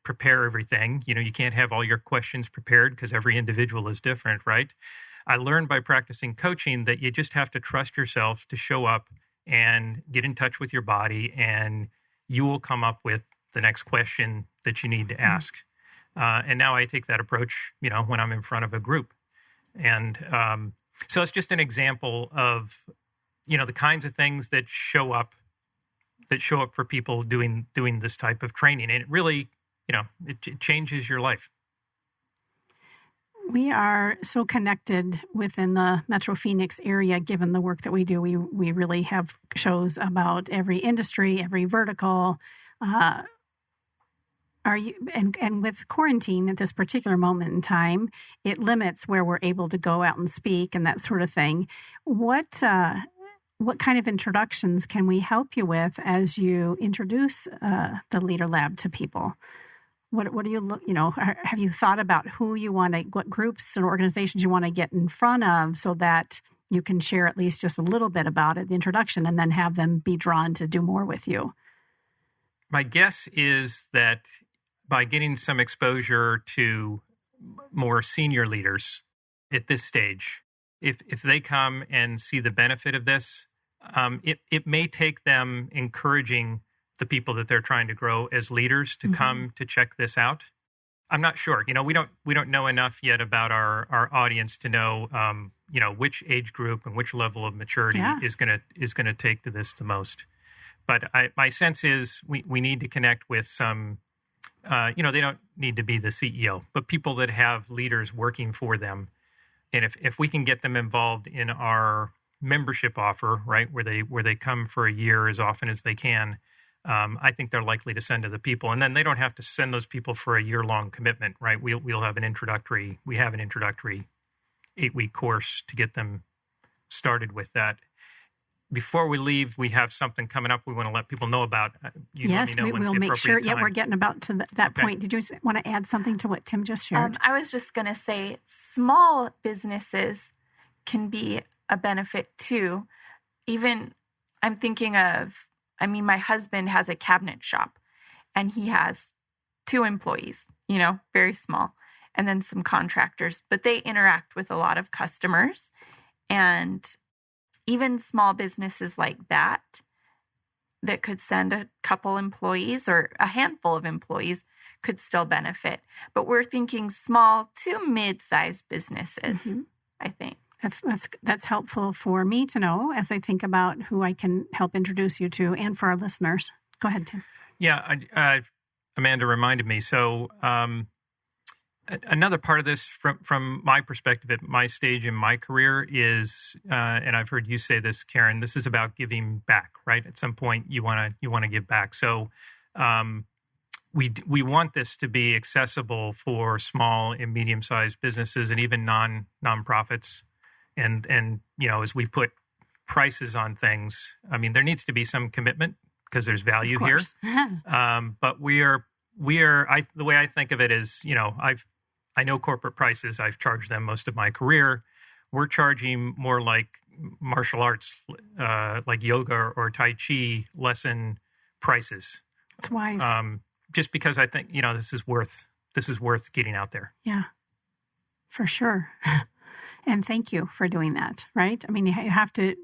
prepare everything. You can't have all your questions prepared because every individual is different, right? I learned by practicing coaching that you just have to trust yourself to show up and get in touch with your body, and you will come up with the next question that you need to ask. And now I take that approach, when I'm in front of a group. And so it's just an example of, the kinds of things that show up for people doing this type of training. And it really, it changes your life. We are so connected within the Metro Phoenix area, given the work that we do. We really have shows about every industry, every vertical. And with quarantine at this particular moment in time, it limits where we're able to go out and speak and that sort of thing. What kind of introductions can we help you with as you introduce the Leader Lab to people? What do you look? Have you thought about who you want to, what groups and organizations you want to get in front of, so that you can share at least just a little bit about it, the introduction, and then have them be drawn to do more with you? My guess is that by getting some exposure to more senior leaders at this stage, if they come and see the benefit of this, it may take them encouraging the people that they're trying to grow as leaders to come to check this out. I'm not sure. We don't know enough yet about our audience to know which age group and which level of maturity is gonna take to this the most. But my sense is we need to connect with some. They don't need to be the CEO, but people that have leaders working for them. And if we can get them involved in our membership offer, right, where they come for a year as often as they can, I think they're likely to send to the people. And then they don't have to send those people for a year-long commitment, right? We have an introductory 8-week course to get them started with that. Before we leave, we have something coming up we want to let people know about. Yes, we'll make sure. Yeah, we're getting about to that point. Did you want to add something to what Timm just shared? I was just going to say small businesses can be a benefit too. Even I'm thinking of, my husband has a cabinet shop and he has 2 employees, very small, and then some contractors, but they interact with a lot of customers. And even small businesses like that, that could send a couple employees or a handful of employees could still benefit. But we're thinking small to mid-sized businesses, I think. That's helpful for me to know as I think about who I can help introduce you to, and for our listeners. Go ahead, Tim. Yeah, Amanda reminded me. So another part of this, from my perspective at my stage in my career, is, and I've heard you say this, Karen. This is about giving back, right? At some point, you want to give back. So we want this to be accessible for small and medium-sized businesses and even nonprofits. And as we put prices on things, I mean, there needs to be some commitment because there's value here. But the way I think of it is, I know corporate prices. I've charged them most of my career. We're charging more like martial arts, like yoga or Tai Chi lesson prices. That's wise. Just because I think, this is worth getting out there. Yeah, for sure. And thank you for doing that, right? I mean, you have to,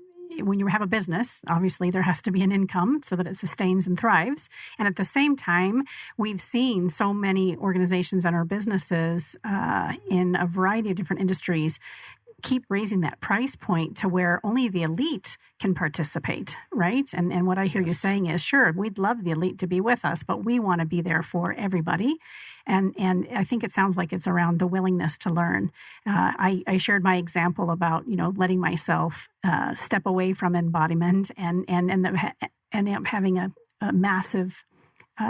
when you have a business, obviously there has to be an income so that it sustains and thrives. And at the same time, we've seen so many organizations and our businesses in a variety of different industries keep raising that price point to where only the elite can participate, right? And what I hear you saying is, sure, we'd love the elite to be with us, but we want to be there for everybody. And I think it sounds like it's around the willingness to learn. I shared my example about, letting myself step away from embodiment and end up having a massive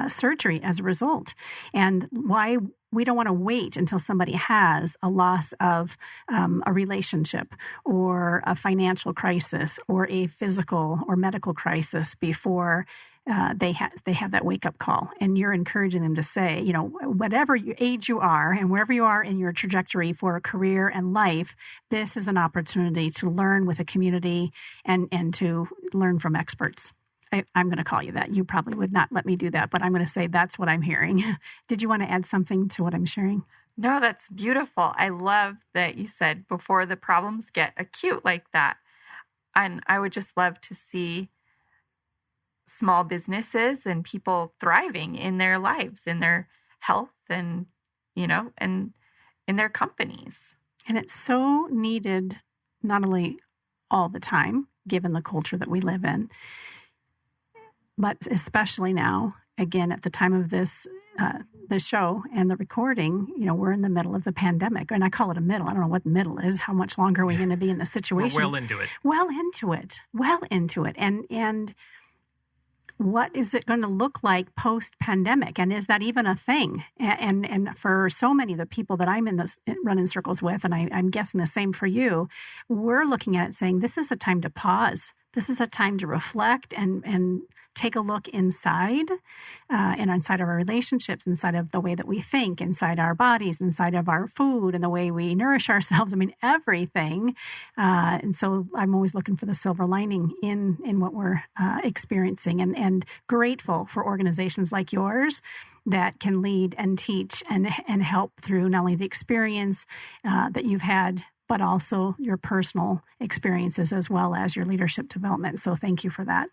surgery as a result. And why we don't want to wait until somebody has a loss of a relationship or a financial crisis or a physical or medical crisis before they have that wake-up call. And you're encouraging them to say, whatever age you are and wherever you are in your trajectory for a career and life, this is an opportunity to learn with a community and to learn from experts. I'm going to call you that. You probably would not let me do that, but I'm going to say that's what I'm hearing. Did you want to add something to what I'm sharing? No, that's beautiful. I love that you said before the problems get acute like that. And I would just love to see small businesses and people thriving in their lives, in their health and, and in their companies. And it's so needed, not only all the time, given the culture that we live in, but especially now, again, at the time of this, the show and the recording, we're in the middle of the pandemic. And I call it a middle. I don't know what middle is. How much longer are we going to be in this situation? We're well into it. Well into it. And what is it going to look like post-pandemic? And is that even a thing? And for so many of the people that I'm running circles with, and I'm guessing the same for you, we're looking at it saying, this is a time to pause. This is a time to reflect and take a look inside and inside of our relationships, inside of the way that we think, inside our bodies, inside of our food and the way we nourish ourselves. I mean, everything. And so I'm always looking for the silver lining in what we're experiencing and grateful for organizations like yours that can lead and teach and help through not only the experience that you've had, but also your personal experiences as well as your leadership development. So thank you for that.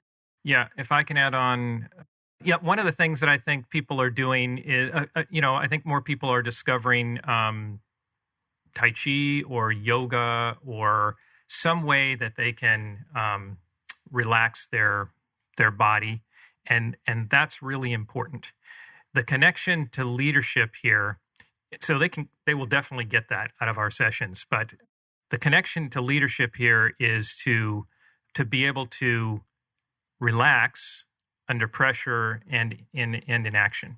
Yeah, if I can add on, one of the things that I think people are doing is, I think more people are discovering Tai Chi or yoga or some way that they can relax their body, and that's really important. The connection to leadership here, so they will definitely get that out of our sessions, but the connection to leadership here is to be able to relax under pressure and in action,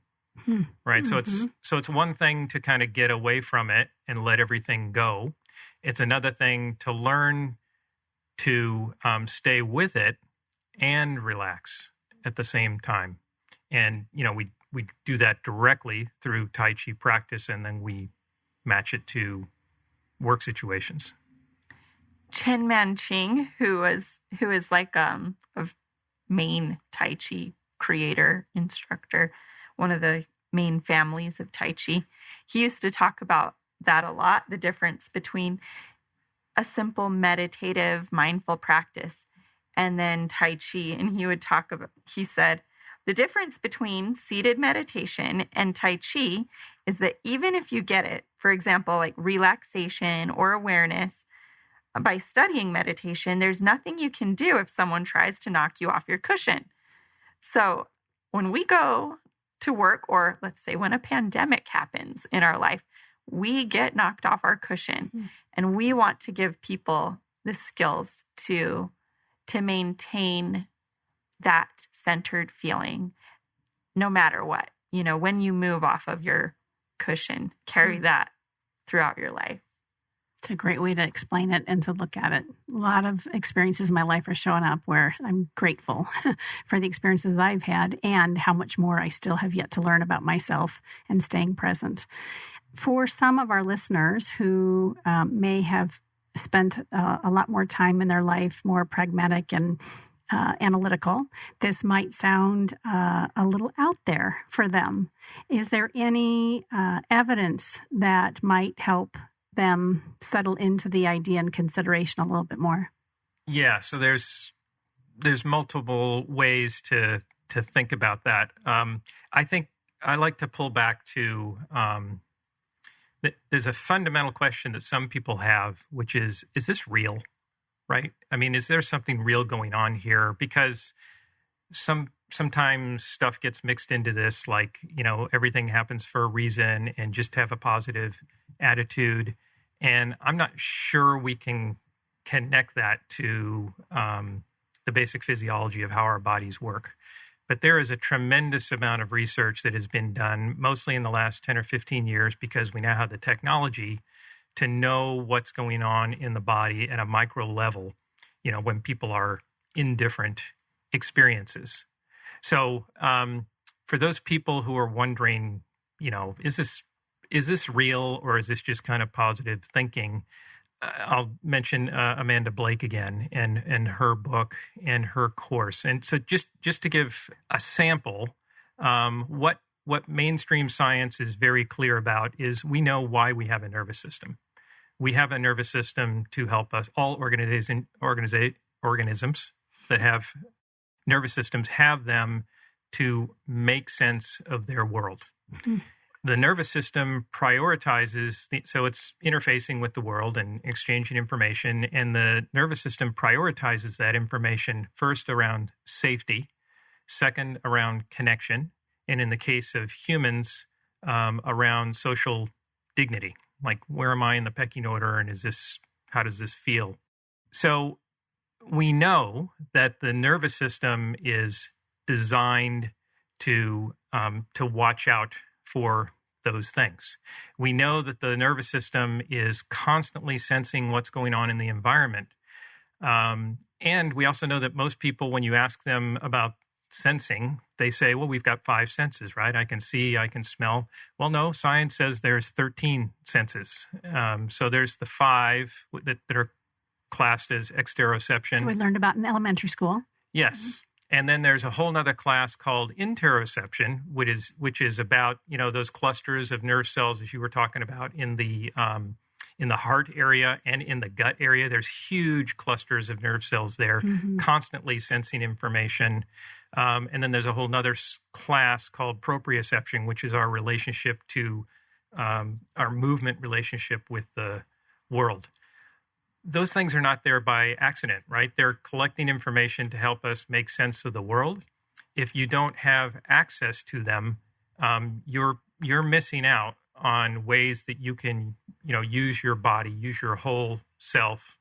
right? Mm-hmm. So it's one thing to kind of get away from it and let everything go. It's another thing to learn to stay with it and relax at the same time. And we do that directly through Tai Chi practice, and then we match it to work situations. Chen Manqing, who is like a main Tai Chi creator, instructor, one of the main families of Tai Chi. He used to talk about that a lot, the difference between a simple meditative, mindful practice and then Tai Chi. And he said, the difference between seated meditation and Tai Chi is that even if you get it, for example, like relaxation or awareness, by studying meditation, there's nothing you can do if someone tries to knock you off your cushion. So when we go to work, or let's say when a pandemic happens in our life, we get knocked off our cushion. And we want to give people the skills to maintain that centered feeling no matter what. When you move off of your cushion, carry that throughout your life. It's a great way to explain it and to look at it. A lot of experiences in my life are showing up where I'm grateful for the experiences I've had and how much more I still have yet to learn about myself and staying present. For some of our listeners who may have spent a lot more time in their life, more pragmatic and analytical, this might sound a little out there for them. Is there any evidence that might help them settle into the idea and consideration a little bit more? Yeah, so there's multiple ways to think about that. I think I like to pull back to there's a fundamental question that some people have, which is this real, right? I mean, is there something real going on here? Because sometimes stuff gets mixed into this, like, everything happens for a reason, and just have a positive attitude. And I'm not sure we can connect that to the basic physiology of how our bodies work. But there is a tremendous amount of research that has been done, mostly in the last 10 or 15 years, because we now have the technology to know what's going on in the body at a micro level, when people are in different experiences. So for those people who are wondering, is this real, or is this just kind of positive thinking? I'll mention Amanda Blake again and her book and her course. And so just to give a sample, what mainstream science is very clear about is we know why we have a nervous system. We have a nervous system to help us. All organisms that have nervous systems have them to make sense of their world. Mm-hmm. The nervous system prioritizes, so it's interfacing with the world and exchanging information, and the nervous system prioritizes that information first around safety, second around connection, and in the case of humans, around social dignity, like where am I in the pecking order, and how does this feel? So we know that the nervous system is designed to watch out for those things. We know that the nervous system is constantly sensing what's going on in the environment. And we also know that most people, when you ask them about sensing, they say, well, we've got 5 senses, right? I can see, I can smell. Well, no, science says there's 13 senses. So there's the 5 that are classed as exteroception. We learned about in elementary school. Yes. Mm-hmm. And then there's a whole nother class called interoception, which is about, those clusters of nerve cells, as you were talking about, in the heart area and in the gut area. There's huge clusters of nerve cells there, mm-hmm. constantly sensing information. And then there's a whole nother class called proprioception, which is our relationship to our movement relationship with the world. Those things are not there by accident, right? They're collecting information to help us make sense of the world. If you don't have access to them, you're missing out on ways that you can, use your body, use your whole self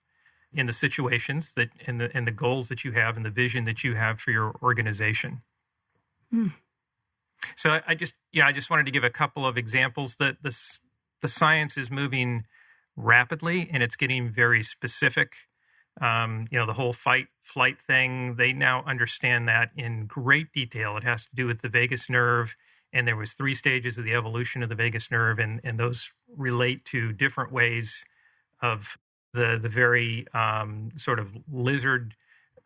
in the situations that and the goals that you have and the vision that you have for your organization. Hmm. So I just wanted to give a couple of examples that the science is moving rapidly, and it's getting very specific. The whole fight-flight thing, they now understand that in great detail. It has to do with the vagus nerve, and there was 3 stages of the evolution of the vagus nerve, and those relate to different ways of the very sort of lizard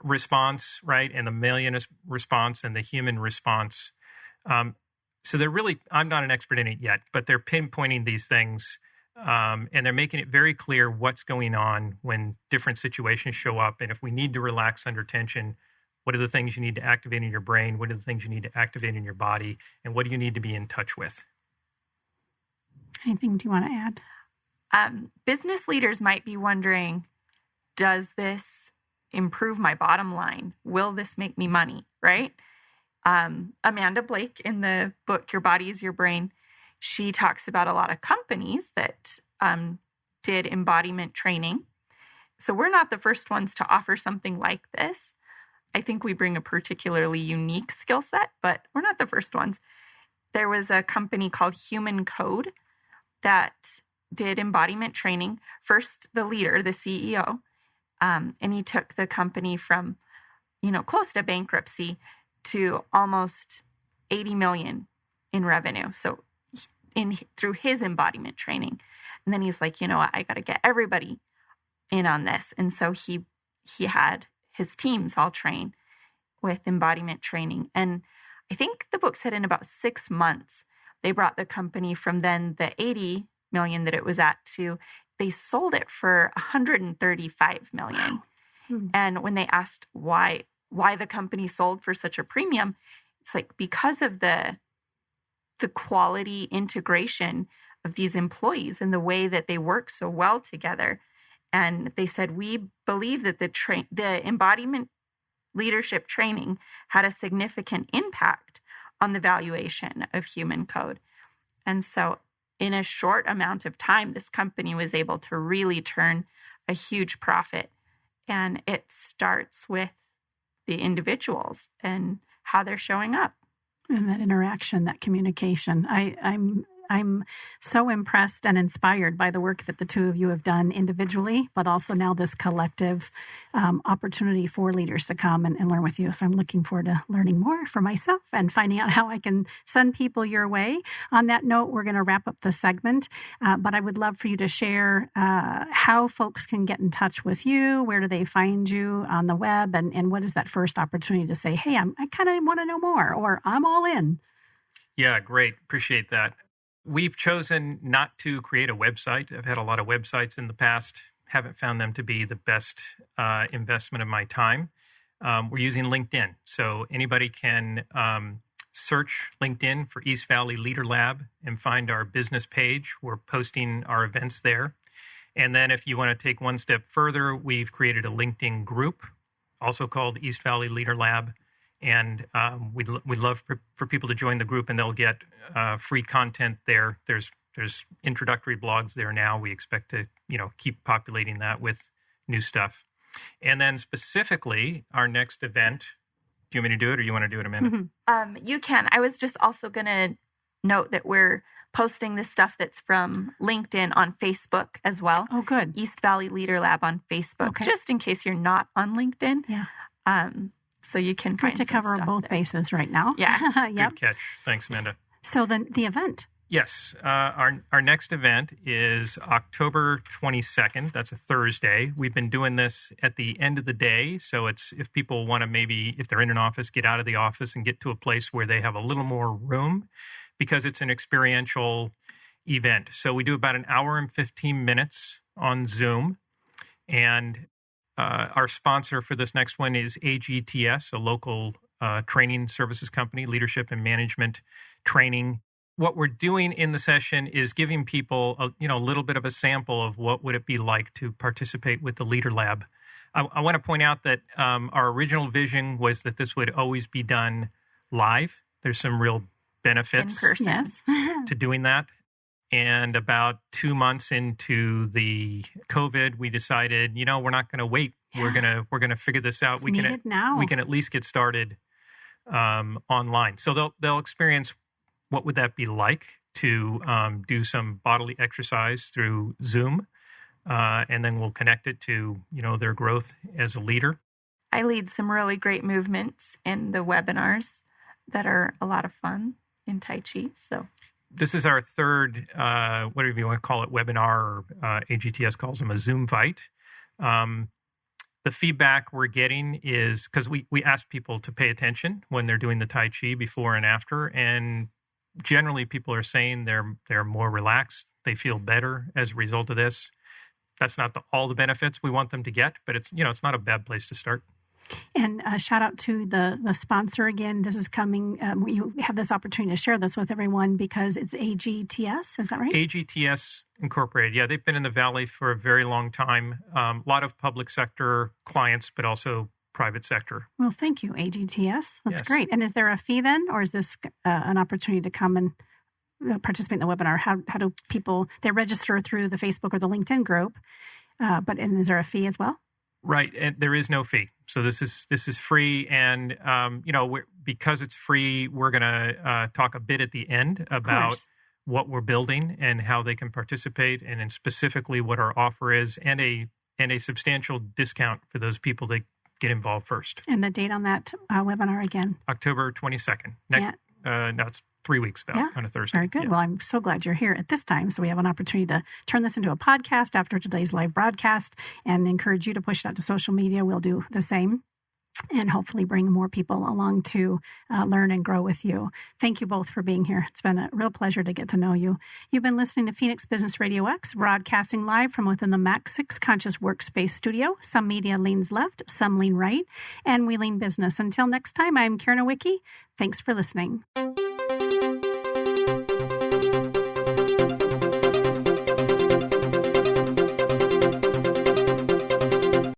response, right, and the mammalian response and the human response. So they're really, I'm not an expert in it yet, but they're pinpointing these things And they're making it very clear what's going on when different situations show up. And if we need to relax under tension, what are the things you need to activate in your brain? What are the things you need to activate in your body? And what do you need to be in touch with? Anything do you want to add? Business leaders might be wondering, does this improve my bottom line? Will this make me money, right? Amanda Blake, in the book, Your Body is Your Brain, she talks about a lot of companies that did embodiment training. So we're not the first ones to offer something like this. I think we bring a particularly unique skill set, but we're not the first ones. There was a company called Human Code that did embodiment training. First, the leader, the CEO, and he took the company from, close to bankruptcy to almost 80 million in revenue. So through his embodiment training. And then he's like, I got to get everybody in on this. And so he had his teams all train with embodiment training. And I think the book said in about 6 months, they brought the company from then the 80 million that it was at to, they sold it for 135 million. Wow. And when they asked why the company sold for such a premium, it's like because of the quality integration of these employees and the way that they work so well together. And they said, we believe that the embodiment leadership training had a significant impact on the valuation of Human Code. And so in a short amount of time, this company was able to really turn a huge profit. And it starts with the individuals and how they're showing up. And that interaction, that communication. I'm so impressed and inspired by the work that the two of you have done individually, but also now this collective opportunity for leaders to come and learn with you. So I'm looking forward to learning more for myself and finding out how I can send people your way. On that note, we're going to wrap up the segment, but I would love for you to share how folks can get in touch with you. Where do they find you on the web? And what is that first opportunity to say, hey, I kind of want to know more, or I'm all in? Yeah, great. Appreciate that. We've chosen not to create a website. I've had a lot of websites in the past, haven't found them to be the best investment of my time. We're using LinkedIn. So anybody can search LinkedIn for East Valley Leader Lab and find our business page. We're posting our events there. And then if you want to take one step further, we've created a LinkedIn group, also called East Valley Leader Lab. And we'd love for people to join the group, and they'll get free content there. There's introductory blogs there now. We expect to keep populating that with new stuff. And then specifically, our next event. Do you want me to do it, or you want to do it, Amanda? You can. I was just also going to note that we're posting this stuff that's from LinkedIn on Facebook as well. Oh, good. East Valley Leader Lab on Facebook, just in case you're not on LinkedIn. Yeah. So you can find to cover both there. Bases right now. Yeah. Yep. Good catch. Thanks, Amanda. So then the event. Yes. Our next event is October 22nd. That's a Thursday. We've been doing this at the end of the day. So it's if people want to maybe, if they're in an office, get out of the office and get to a place where they have a little more room, because it's an experiential event. So we do about an hour and 15 minutes on Zoom. And our sponsor for this next one is AGTS, a local training services company, leadership and management training. What we're doing in the session is giving people a little bit of a sample of what would it be like to participate with the Leader Lab. I want to point out that our original vision was that this would always be done live. There's some real benefits in person. Yes. to doing that. And about 2 months into the COVID, we decided, we're not going to wait. Yeah. We're gonna figure this out. We can at least get started online. So they'll experience what would that be like to do some bodily exercise through Zoom, and then we'll connect it to their growth as a leader. I lead some really great movements in the webinars that are a lot of fun in Tai Chi. So. This is our third, whatever you want to call it, webinar, or AGTS calls them a Zoom fight. The feedback we're getting is, because we ask people to pay attention when they're doing the Tai Chi before and after, and generally people are saying they're more relaxed. They feel better as a result of this. That's not all the benefits we want them to get, but it's not a bad place to start. And shout out to the sponsor again. This is coming. You have this opportunity to share this with everyone because it's AGTS. Is that right? AGTS Incorporated. Yeah, they've been in the Valley for a very long time. A lot of public sector clients, but also private sector. Well, thank you, AGTS. That's Yes. great. And is there a fee then, or is this an opportunity to come and participate in the webinar? How do people, they register through the Facebook or the LinkedIn group, and is there a fee as well? Right, and there is no fee. So this is free, and because it's free, we're going to talk a bit at the end about what we're building and how they can participate, and then specifically what our offer is, and a substantial discount for those people that get involved first. And the date on that webinar again? October 22nd. No, it's 3 weeks on a Thursday. Very good. Yeah. Well, I'm so glad you're here at this time. So we have an opportunity to turn this into a podcast after today's live broadcast and encourage you to push it out to social media. We'll do the same and hopefully bring more people along to learn and grow with you. Thank you both for being here. It's been a real pleasure to get to know you. You've been listening to Phoenix Business RadioX, broadcasting live from within the Mac 6 Conscious Workspace studio. Some media leans left, some lean right, and we lean business. Until next time, I'm Karen Nowicki. Thanks for listening.